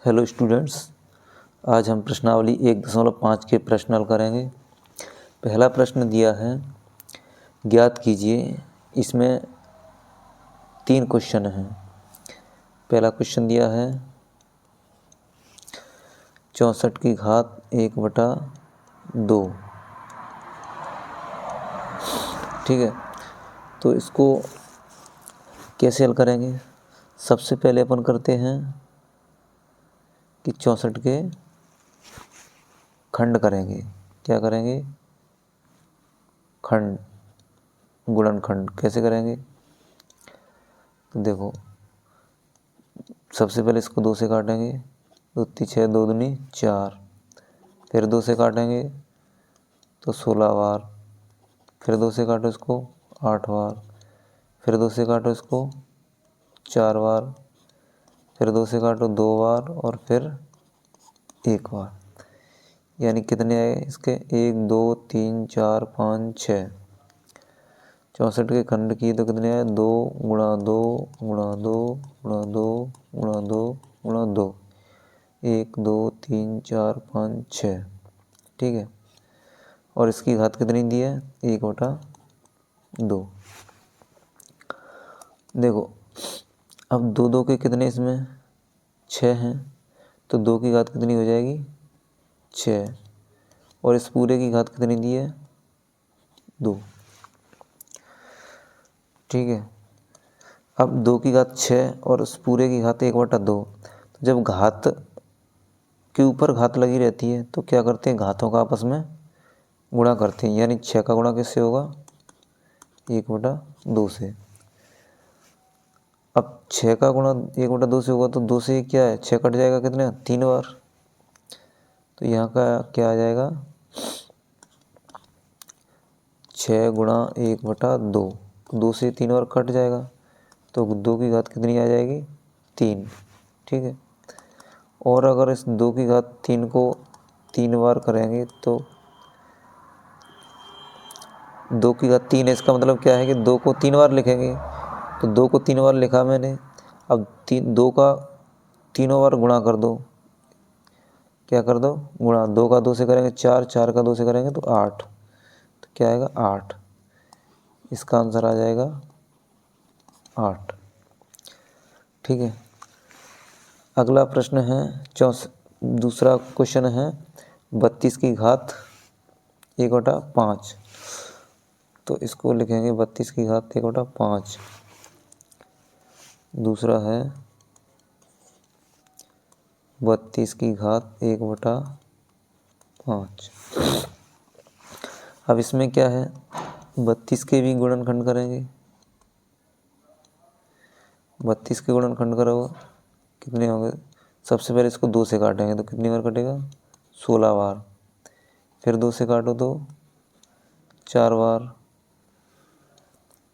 Hello students, आज हम प्रश्नावली 1.5 के प्रश्न हल करेंगे। पहला प्रश्न दिया है, ज्ञात कीजिए। इसमें 3 क्वेश्चन हैं। पहला क्वेश्चन दिया है 64 की घात 1/2। ठीक है, तो इसको कैसे हल करेंगे? सबसे पहले अपन करते हैं कि 64 के खंड करेंगे। क्या करेंगे? खंड, गुणनखंड। कैसे करेंगे? तो देखो, सबसे पहले इसको 2 से काटेंगे। 2 × 6 2 दूनी 4। फिर 2 से काटेंगे तो 16 बार। फिर 2 से काटो इसको 8 बार। फिर 2 से काटो इसको 4 बार। फिर 2 से काटो 2 बार और फिर 1 बार। यानी कितने आए इसके? 1 2 3 4 5 6। 64 के खंड की तो कितने आए? 2 × 2 × 2 × 2 × 2 × 2। 1 2 3 4 5 6। ठीक है, और इसकी घात कितनी दी है? 1/2। देखो, अब 2 2 के कितने इसमें 6 हैं, तो 2 की घात कितनी हो जाएगी? 6। और इस पूरे की घात कितनी दी है? 2। ठीक है, अब 2 की घात 6 और उस पूरे की घात 1/2। तो जब घात के ऊपर घात लगी रहती है तो क्या करते हैं? घातों का आपस में गुणा करते हैं। यानी 6 का गुणा किससे होगा? 1/2 से। अब 6 का गुणा 1/2 से होगा तो 2 से क्या है? 6 कट जाएगा कितने? 3 बार। तो यहाँ का क्या आ जाएगा? 6 × 1/2। 2 से 3 बार कट जाएगा तो 2 की घात कितनी आ जाएगी? 3। ठीक है, और अगर इस 2 की घात 3 को 3 बार करेंगे तो 2 की घात 3 है। इसका मतलब क्या है कि 2 को 3 बार लिखेंगे। तो 2 को 3 बार लिखा मैंने। अब 2 का तीनों बार गुणा कर दो। क्या कर दो? गुणा। 2 का 2 से करेंगे 4, 4 का 2 से करेंगे तो 8। तो क्या आएगा? 8। इसका आंसर आ जाएगा 8। ठीक है, अगला प्रश्न है दूसरा क्वेश्चन है 32 की घात 1/5। तो इसको लिखेंगे 32 की घात 1/5। दूसरा है 32 की घात 1/5। अब इसमें क्या है? 32 के भी गुणनखंड करेंगे। 32 के गुणनखंड करोगे कितने होंगे? सबसे पहले इसको 2 से काटेंगे तो कितनी बार कटेगा? 16 बार। फिर 2 से काटो तो 4 बार।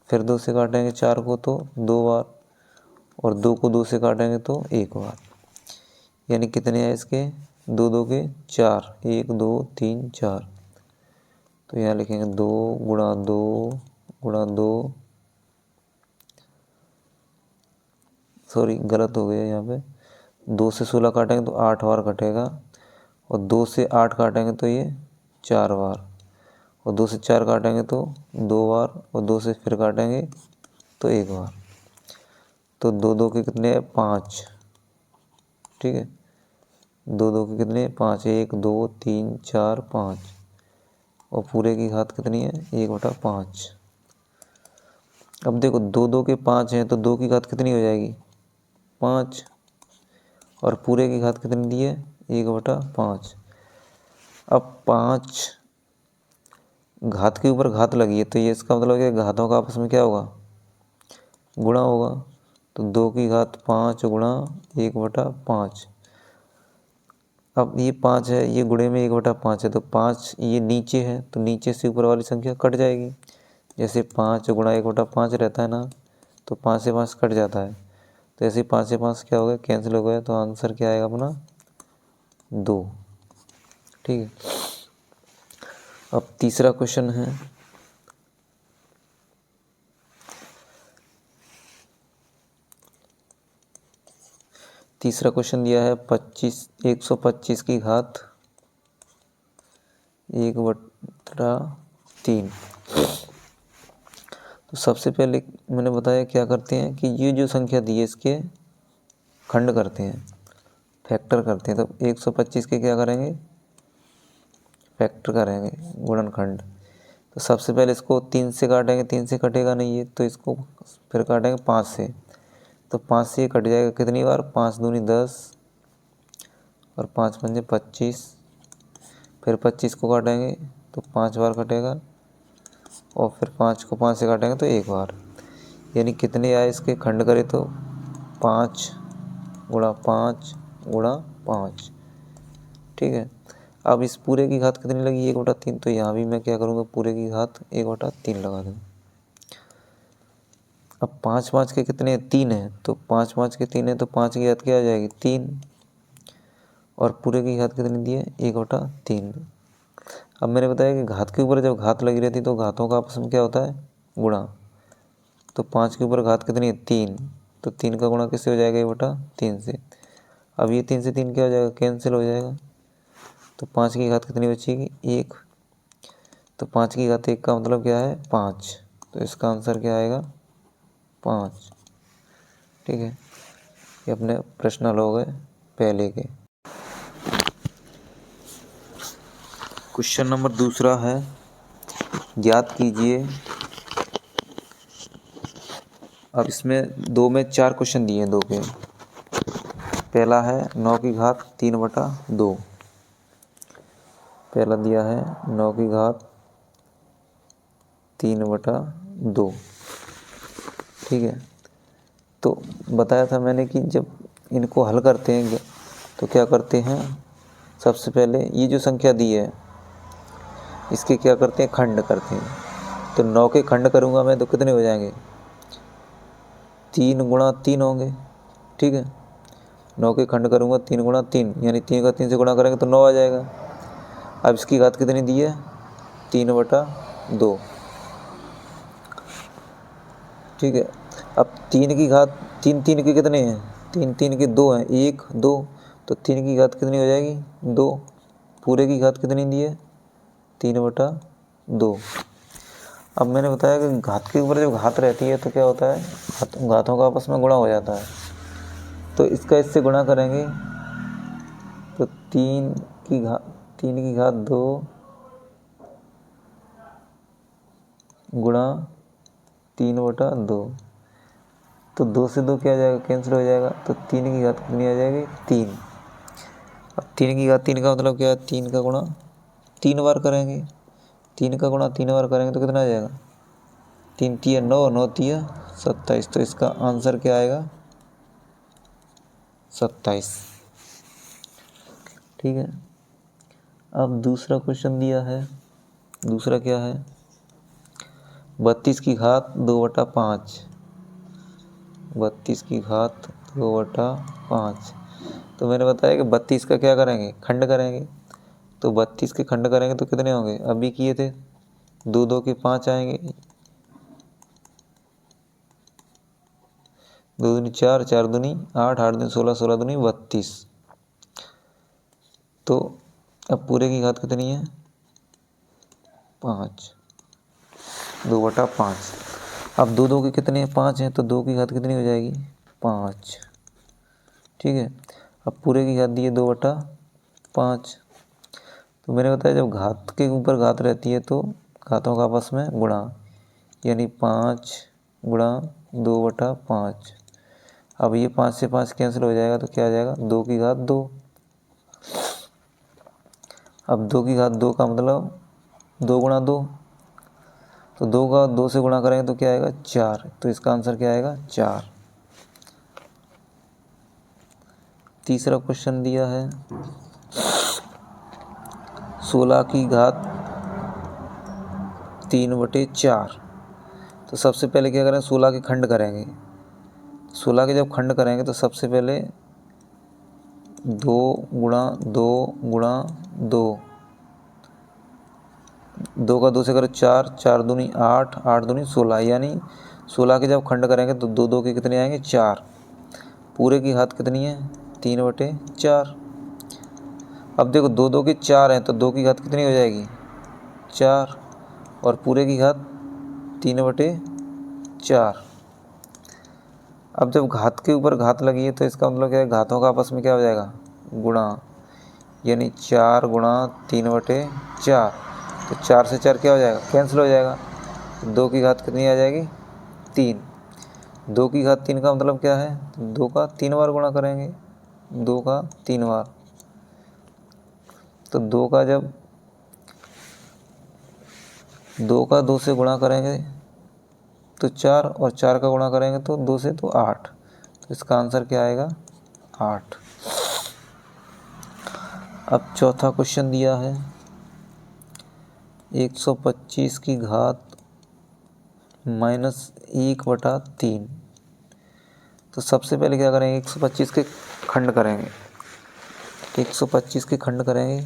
फिर 2 से काटेंगे 4 को तो 2 बार। और 2 को 2 से काटेंगे तो 1 बार। यानी कितने हैं इसके? 2 2 के 4। 1 2 3 4। तो यहाँ लिखेंगे 2 × 2 × 2। सॉरी, गलत हो गया यहाँ पे। 2 से 16 काटेंगे तो 8 बार कटेगा। और 2 से 8 काटेंगे तो ये 4 बार। और 2 से 4 काटेंगे तो 2 बार। और 2 से फिर काटेंगे तो 1 बार। तो 2 2 के कितने? 5। ठीक है, 2 2 के कितने? 5। 1 2 3 4 5। और पूरे की घात कितनी है? 1/5। अब देखो, 2 2 के 5 हैं तो 2 की घात कितनी हो जाएगी? 5। और पूरे की घात कितनी दी है? 1/5। अब 5 घात के ऊपर घात लगी है तो ये इसका मतलब है कि घातों का आपस में क्या होगा? गुणा होगा। तो 2 की घात 5 × 1/5। अब ये 5 है, ये गुणे में 1/5 है तो 5 ये नीचे है तो नीचे से ऊपर वाली संख्या कट जाएगी। जैसे 5 × 1/5 रहता है ना, तो 5 से 5 कट जाता है। तो ऐसे 5 से 5 क्या हो गया? कैंसिल हो गया। तो आंसर क्या आएगा अपना? 2। ठीक है, अब तीसरा क्वेश्चन है तीसरा क्वेश्चन दिया है 125 की घात 1/3। तो सबसे पहले मैंने बताया क्या करते हैं कि ये जो संख्या दी है इसके खंड करते हैं, फैक्टर करते हैं। तो 125 के क्या करेंगे, फैक्टर करेंगे, गुणनखंड। तो सबसे पहले इसको 3 से काटेंगे, 3 से कटेगा नहीं है तो इसको फिर काटेंगे 5 से। तो 5 से ये कट जाएगा कितनी बार, 5 दूनी 10 और 5 पंजे 25। फिर 25 को काटेंगे तो 5 बार कटेगा और फिर 5 को 5 से काटेंगे तो 1 बार। यानी कितने आए इसके खंड करें तो 5 गुणा 5 गुणा 5। ठीक है। अब इस पूरे की घात कितनी लगी, 1/3। तो यहाँ भी मैं क्या करूँगा, पूरे की घात 1/3 लगा दूँ। अब 5 5 के कितने 3 है, तो 5 5 के 3 है तो 5 की घात क्या आ जाएगी 3 और पूरे की घात कितनी दी है 1/3। अब मैंने बताया कि घात के ऊपर जब घात लगी रहती तो घातों का आपस में क्या होता है, गुणा। तो 5 के ऊपर घात कितनी है 3, तो 3 का गुणा किससे हो जाएगा 1/3 से। अब ये 3 से 3 क्या हो जाएगा, कैंसिल हो जाएगा। तो 5 की घात कितनी बचेगी 1। तो 5 की घात 1 का मतलब क्या है 5। तो इसका आंसर क्या आएगा 5। ठीक है, ये अपने प्रश्नल हो गए पहले के। क्वेश्चन नंबर दूसरा है, ज्ञात कीजिए। अब इसमें 2 में 4 क्वेश्चन दिए हैं 2 के। पहला है 9 की घात 3/2। पहला दिया है 9 की घात 3/2। ठीक है। तो बताया था मैंने कि जब इनको हल करते हैं तो क्या करते हैं, सबसे पहले ये जो संख्या दी है इसके क्या करते हैं, खंड करते हैं। तो 9 के खंड करूँगा मैं तो कितने हो जाएंगे, 3 गुणा 3 होंगे। ठीक है, 9 के खंड करूँगा 3 गुणा 3, यानी 3 का 3 से गुणा करेंगे तो 9 आ जाएगा। अब इसकी घात कितनी दी है 3/2। ठीक है। अब 3 की घात 3 3 के कितने हैं, 3 3 के 2 हैं, 1 2। तो 3 की घात कितनी हो जाएगी 2। पूरे की घात कितनी दी है 3/2। अब मैंने बताया कि घात के ऊपर जब घात रहती है तो क्या होता है, घातों का आपस में गुणा हो जाता है। तो इसका इससे गुणा करेंगे तो 3 की घात 2 गुणा 3/2। तो 2 से 2 क्या आ जाएगा, कैंसिल हो जाएगा। तो 3 की घात कितनी आ जाएगी 3। अब 3 की घात 3 का मतलब क्या है, 3 का गुणा 3 बार करेंगे। 3 का गुणा 3 बार करेंगे तो कितना आ जाएगा, 3 3 9 9 3 27। तो इसका आंसर क्या आएगा 27। ठीक है। अब दूसरा क्वेश्चन दिया है, दूसरा क्या है, 32 की घात 2/5। 32 की घात 2/5। तो मैंने बताया कि 32 का क्या करेंगे, खंड करेंगे। तो 32 के खंड करेंगे तो कितने होंगे, अभी किए थे 2 2 के 5 आएंगे, 2 दूनी 4 4 दूनी 8 8 दूनी 16 16 दूनी 32। तो अब पूरे की घात कितनी है 5, 2/5। अब 2 2 के कितने 5 हैं, तो 2 की घात कितनी हो जाएगी 5। ठीक है। अब पूरे की घात दी है 2/5। तो मैंने बताया जब घात के ऊपर घात रहती है तो घातों का आपस में गुणा, यानी 5 गुणा 2/5। अब ये 5 से 5 कैंसिल हो जाएगा तो क्या आ जाएगा 2 की घात 2। अब 2 की घात 2 का मतलब 2 गुणा 2। तो 2 का 2 से गुणा करेंगे तो क्या आएगा 4। तो इसका आंसर क्या आएगा 4। तीसरा क्वेश्चन दिया है 16 की घात 3/4। तो सबसे पहले क्या करें, 16 के खंड करेंगे। 16 के जब खंड करेंगे तो सबसे पहले 2 गुणा 2 गुणा 2, 2 का 2 से करो 4 4 दूनी 8 8 दूनी 16, यानी 16 के जब खंड करेंगे तो 2 2 के कितने आएंगे 4। पूरे की घात कितनी है 3/4। अब देखो 2 2 के 4 हैं तो 2 की घात कितनी हो जाएगी 4 और पूरे की घात 3/4। अब जब घात के ऊपर घात लगी है तो इसका मतलब क्या है, घातों का आपस में क्या हो जाएगा गुणा, यानी 4 गुणा 3/4। तो 4 से 4 क्या हो जाएगा कैंसिल हो जाएगा। तो 2 की घात कितनी आ जाएगी 3। 2 की घात 3 का मतलब क्या है 2 का 3 बार गुणा करेंगे, 2 का 3 बार। तो 2 का जब 2 से गुणा करेंगे तो 4 और 4 का गुणा करेंगे तो 2 से तो 8। तो इसका आंसर क्या आएगा 8। अब चौथा क्वेश्चन दिया है 125 की घात -1/3। तो सबसे पहले क्या करेंगे 125 के खंड करेंगे, 125 के खंड करेंगे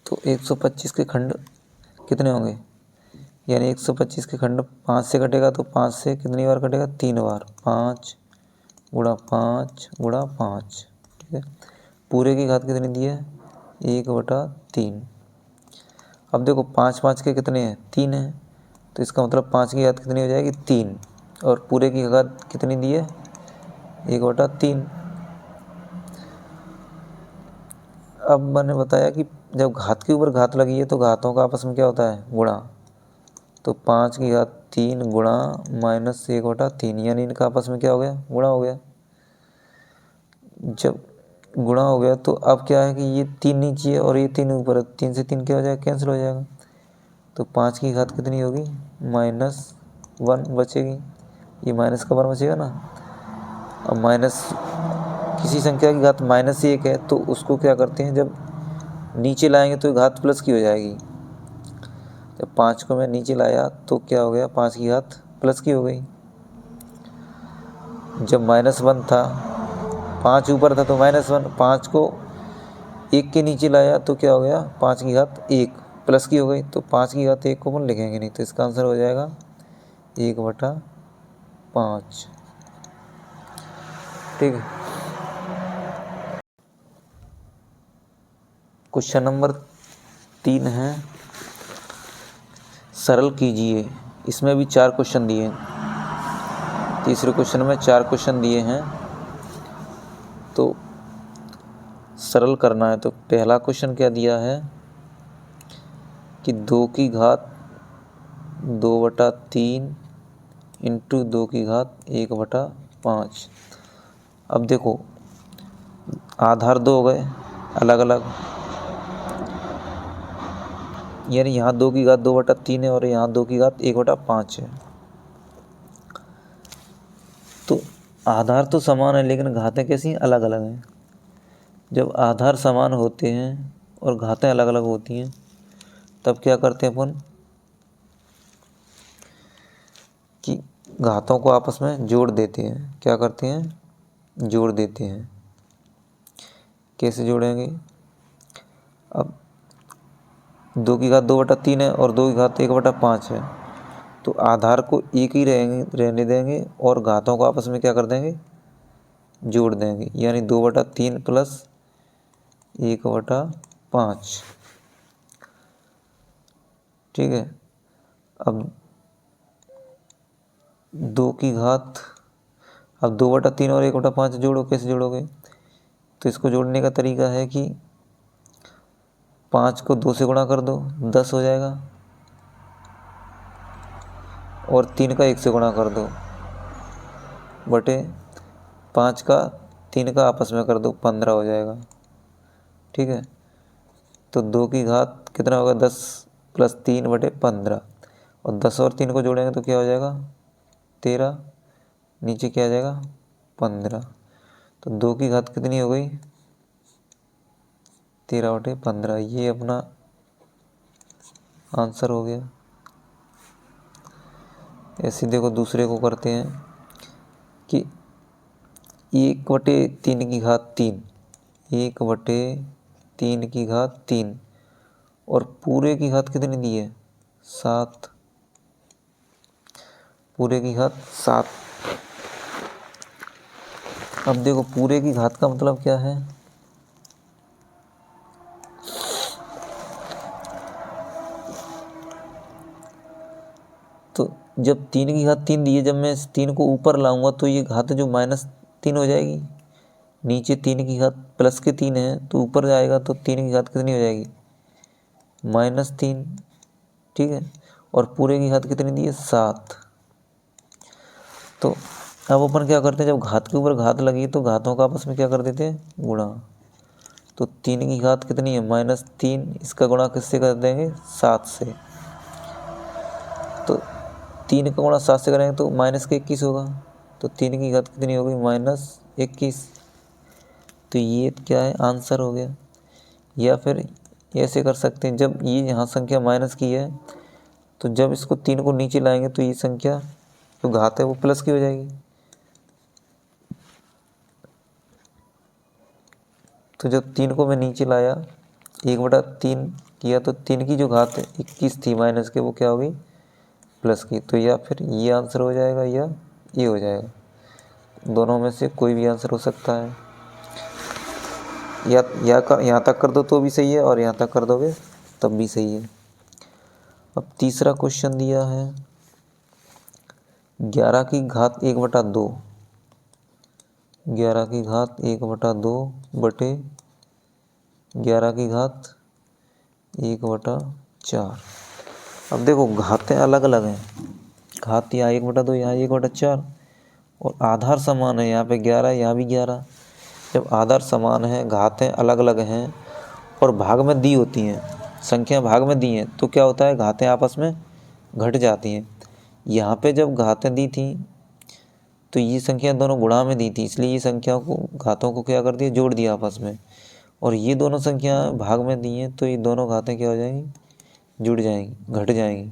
तो 125 के खंड कितने होंगे, यानी 125 के खंड 5 से कटेगा तो 5 से कितनी बार कटेगा 3 बार, 5 गुणा 5 गुणा 5। ठीक है, पूरे की घात कितनी दी है 1/3। अब देखो 5 5 के कितने हैं 3 हैं, तो इसका मतलब 5 की घात कितनी हो जाएगी 3 और पूरे की घात कितनी दी है 1/3। अब मैंने बताया कि जब घात के ऊपर घात लगी है तो घातों का आपस में क्या होता है गुणा। तो 5 की घात 3 गुणा -1/3, यानी इनका आपस में क्या हो गया गुणा हो गया। जब गुणा हो गया तो अब क्या है कि ये 3 नीचे है और ये 3 ऊपर है, 3 से 3 क्या हो जाएगा कैंसिल हो जाएगा। तो 5 की घात कितनी होगी -1 बचेगी, ये माइनस का 1 बचेगा ना। अब माइनस किसी संख्या की घात -1 है तो उसको क्या करते हैं जब नीचे लाएंगे तो घात प्लस की हो जाएगी। जब 5 को मैं नीचे लाया तो क्या हो गया 5 की घात प्लस की हो गई। जब -1 था 5 ऊपर था तो -1, 5 को 1 के नीचे लाया तो क्या हो गया 5 की घात 1 प्लस की हो गई। तो 5 की घात 1 को अपन लिखेंगे नहीं, तो इसका आंसर हो जाएगा 1/5। ठीक है। क्वेश्चन नंबर 3 है सरल कीजिए। इसमें भी 4 क्वेश्चन दिए हैं, तीसरे क्वेश्चन में 4 क्वेश्चन दिए हैं तो सरल करना है। तो पहला क्वेश्चन क्या दिया है कि 2 की घात 2/3 इंटू 2 की घात 1/5। अब देखो आधार 2 हो गए अलग अलग, यानी यहाँ 2 की घात 2/3 है और यहाँ 2 की घात 1/5 है। तो आधार तो समान है लेकिन घातें कैसी अलग अलग हैं। जब आधार समान होते हैं और घातें अलग अलग होती हैं तब क्या करते हैं अपन कि घातों को आपस में जोड़ देते हैं। क्या करते हैं जोड़ देते हैं। कैसे जोड़ेंगे, अब 2 की घात 2/3 है और 2 की घात 1/5 है तो आधार को एक ही रहने देंगे और घातों को आपस में क्या कर देंगे जोड़ देंगे, यानी 2/3 प्लस 1/5। ठीक है। अब 2 की घात, अब 2/3 और 1/5 जोड़ो, कैसे जोड़ोगे, तो इसको जोड़ने का तरीका है कि 5 को 2 से गुणा कर दो 10 हो जाएगा और 3 का 1 से गुणा कर दो बटे 5 का 3 का आपस में कर दो 15 हो जाएगा। ठीक है। तो 2 की घात कितना होगा 10 प्लस 3/15 और 10 और 3 को जोड़ेंगे तो क्या हो जाएगा 13, नीचे क्या आ जाएगा 15। तो 2 की घात कितनी हो गई 13/15, ये अपना आंसर हो गया। ऐसे देखो दूसरे को करते हैं कि 1/3 की घात 3, 1/3 की घात 3 और पूरे की घात कितनी दी है 7, पूरे की घात 7। अब देखो पूरे की घात का मतलब क्या है, तो जब 3 की घात 3 दी है, जब मैं इस 3 को ऊपर लाऊंगा तो ये घात जो -3 हो जाएगी। नीचे 3 की घात +3 है तो ऊपर जाएगा तो 3 की घात कितनी हो जाएगी, -3। ठीक है, और पूरे की घात कितनी दी है, 7। तो अब अपन क्या करते हैं, जब घात के ऊपर घात लगी तो घातों का आपस में क्या कर देते हैं, गुणा। तो 3 की घात कितनी है, -3, इसका गुणा किससे कर देंगे, 7 से। तो 3 का गुणा 7 से करेंगे तो -21 होगा। तो 3 की घात कितनी हो गई, -21। तो ये क्या है, आंसर हो गया। या फिर ऐसे कर सकते हैं, जब ये यहाँ संख्या माइनस की है तो जब इसको 3 को नीचे लाएंगे तो ये संख्या जो घात है वो प्लस की हो जाएगी। तो जब 3 को मैं नीचे लाया, 1/3 किया तो 3 की जो घात है 21 थी माइनस के, वो क्या हो गई, प्लस की। तो या फिर ये आंसर हो जाएगा या ये हो जाएगा, दोनों में से कोई भी आंसर हो सकता है। या यहाँ तक कर दो तो भी सही है और यहाँ तक कर दोगे तब भी सही है। अब तीसरा क्वेश्चन दिया है 11 की घात 1/2, 11 की घात 1/2 बटे 11 की घात 1/4। अब देखो घातें अलग अलग हैं, घात यहाँ 1/2, यहाँ 1/4, और आधार समान है, यहाँ पे 11, यहाँ भी 11। जब आधार समान है, घातें अलग अलग हैं और भाग में दी होती हैं, संख्या भाग में दी हैं, तो क्या होता है, घातें आपस में घट जाती हैं। यहाँ पे जब घातें दी थी तो ये संख्या दोनों गुणा में दी थी, इसलिए ये संख्याओं को, घातों को क्या कर दिया, जोड़ दिया आपस में। और ये दोनों संख्या भाग में दी हैं तो ये दोनों घातें क्या हो जाएंगी, जुड़ जाएंगी, घट जाएंगी।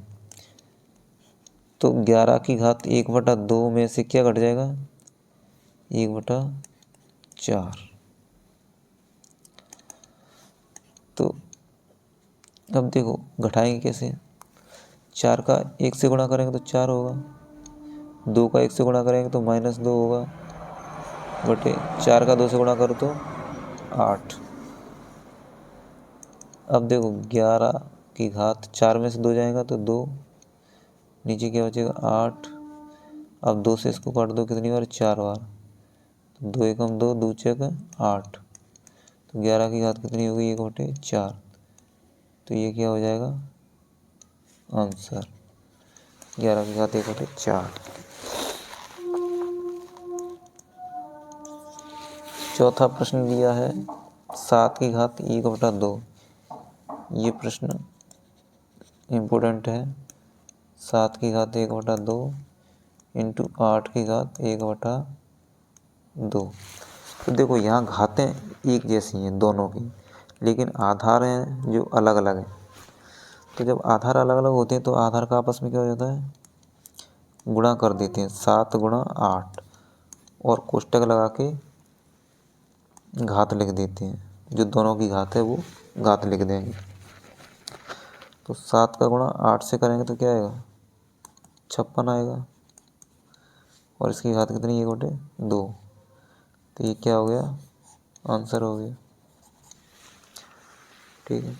तो 11 की घात 1/2 में से क्या घट जाएगा, 1/4। तो अब देखो घटाएंगे कैसे, 4 का 1 से गुणा करेंगे तो 4 होगा, 2 का 1 से गुणा करेंगे तो -2 होगा, बटे 4 का 2 से गुणा करो तो 8। अब देखो 11 की घात 4 में से 2 जाएगा तो 2, नीचे क्या बचेगा, 8। अब 2 से इसको काट दो कितनी बार, 4 बार। तो 2 एकम 2, 2 चौक 8। तो 11 की घात कितनी होगी, 1/4। तो ये क्या हो जाएगा, आंसर 11 की घात 1/4। चौथा प्रश्न दिया है 7 की घात 1/2। ये प्रश्न इम्पोर्टेंट है। 7 की घात 1/2 इंटू 8 की घात 1/2। तो देखो यहाँ घातें एक जैसी हैं दोनों की, लेकिन आधार हैं जो अलग अलग हैं। तो जब आधार अलग अलग होते हैं तो आधार का आपस में क्या हो जाता है, गुणा कर देते हैं, 7 × 8, और कोष्टक लगा के घात लिख देते हैं, जो दोनों की घात है वो घात लिख देंगे। तो 7 का गुणा 8 से करेंगे तो क्या आएगा, 56 आएगा, और इसकी घात कितनी, 1/2। तो ये क्या हो गया, आंसर हो गया। ठीक है।